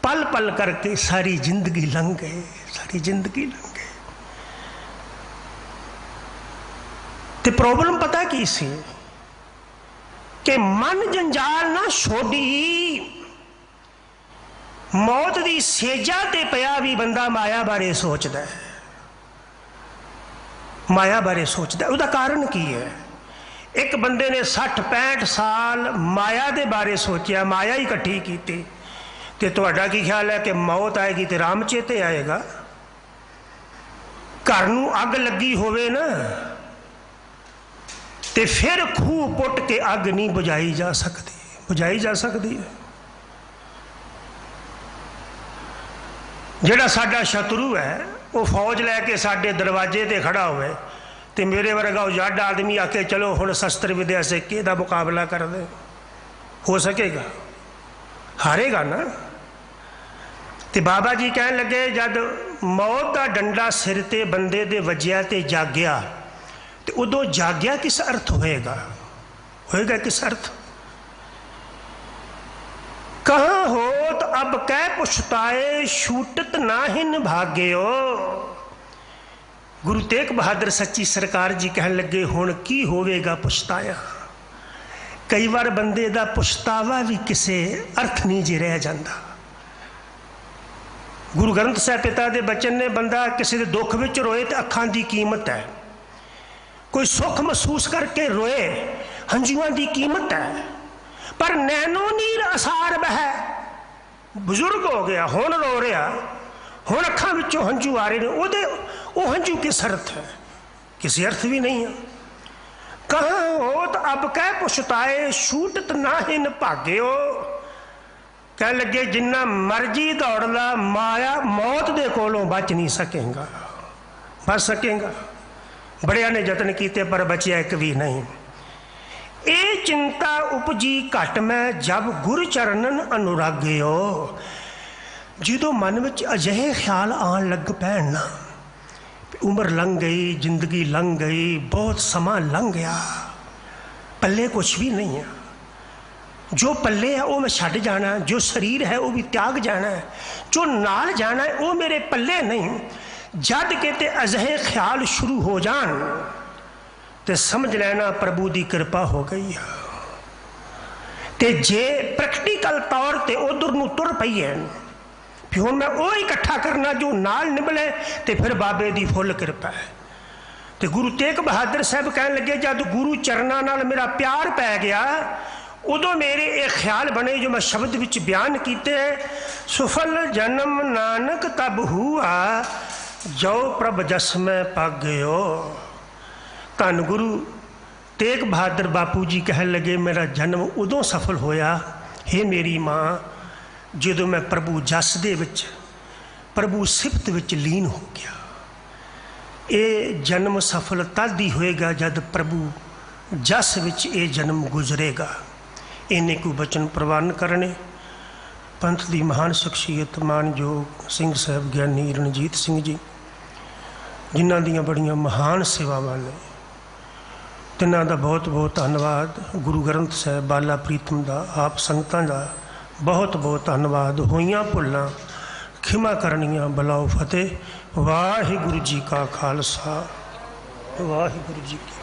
पल पल करके सारी जिंदगी लंघ गए, सारी जिंदगी लंघ गई। ते प्रॉब्लम पता की सी कि मन जंजाल ना छोड़ी, मौत की सेजा ते पिया भी बंदा माया बारे सोचता है, माया बारे सोचता। उसका कारण की है? एक बंदे ने 60-65 साल माया के बारे सोचा, माया ही इकट्ठी की, तो तुहाडा की ख्याल है कि मौत आएगी तो राम चेते आएगा? घर नूं अग लगी होवे ना, तो फिर खूह पुट के अग नहीं बुझाई जा सकती, बुझाई जा सकती है। जिहड़ा साडा शत्रु है वो फौज लैके साडे दरवाजे ते खड़ा होवे, तो मेरे वर्गा उजाड़ आदमी आके चलो हुण शस्त्र विद्या से किहदा मुकाबला कर दे, हो सकेगा? हारेगा ना। तो बाबा जी कह लगे, जद मौत का डंडा सिर ते बंदे दे वजिया ते जाग्या, तो उदों जाग्या किस अर्थ होएगा? होएगा किस अर्थ? कहाँ हो तो अब कह पुछताए, छूटत नाहिन भाग्यो। गुरु तेग बहादुर सच्ची सरकार जी कह लगे, हुण की होवेगा पुछताया। कई बार बंदे का पुछतावा भी किसी अर्थ नहीं जी रह जाता। गुरु ग्रंथ साहिब पिता के बचन ने, बंदा किसी के दुख विच रोए तो अखां की कीमत है, कोई सुख महसूस करके रोए हंजुआं की कीमत है, पर नैनो नीर असार बह, बुजुर्ग हो गया हुण रो रहा, हुण अखां विचों हंजू आ रहे हैं, वो हंजू किस अर्थ है? किसी अर्थ भी नहीं है। कहाँ हो तो अब कह पुछताए, छूटत नाहिन भाग्यो। कह लगे जिन्ना मर्जी दौड़ ला, माया मौत दे कोलों बच नहीं सकेगा, बच सकेगा। बड़िया ने यतन किए पर बचिया एक भी नहीं। ये चिंता उपजी घट में जब गुर चरणन अनुरागियो। जो मन में अजिहे ख्याल आन लग पैन ना, उम्र लंघ गई, जिंदगी लंघ गई, बहुत समा लंघ गया, पल्ले कुछ भी नहीं है। जो पल्ले है वो मैं छड्ड जाना, जो शरीर है वो भी त्याग जाना है, जो नाल जाना है वो मेरे पल्ले नहीं। जद के ते अजिहे ख्याल शुरू हो जान तो समझ लेना प्रभु की कृपा हो गई है। ते जे प्रैक्टिकल तौर पर उधर नूं तुर पई है, फिर हुण मैं वो इकट्ठा करना जो नाल निभले, तो फिर बाबे की फुल कृपा है। तो गुरु तेग बहादुर साहब कह लगे जब गुरु चरणों नाल मेरा प्यार पै गया, उदों मेरे एक ख्याल बने जो मैं शब्द विच बयान किए। सुफल जन्म नानक तब हुआ, जो प्रभ जस में पागयो। धन गुरु तेग बहादुर बापू जी कह लगे मेरा जन्म उदों सफल होया, हे मेरी माँ, जो मैं प्रभु जस दे विच, प्रभु सिफत विच लीन हो गया। ये जन्म सफल तद ही होएगा जब प्रभु जस विच ये जन्म गुजरेगा। इन्हें को बचन प्रवान करने पंथ की महान शख्सियत मानयोग सिंह साहब ज्ञानी रणजीत सिंह जी, जिन्हों दी बड़ियां महान सेवावां ने, तिन्हां दा बहुत बहुत धन्नवाद। गुरु ग्रंथ साहब बाला प्रीतम दा, आप संगतां दा बहुत बहुत धन्नवाद। होइयां भुल्लां खिमा करनियां बलाओ फतेह। वाहिगुरु जी का खालसा, वाहिगुरु जी की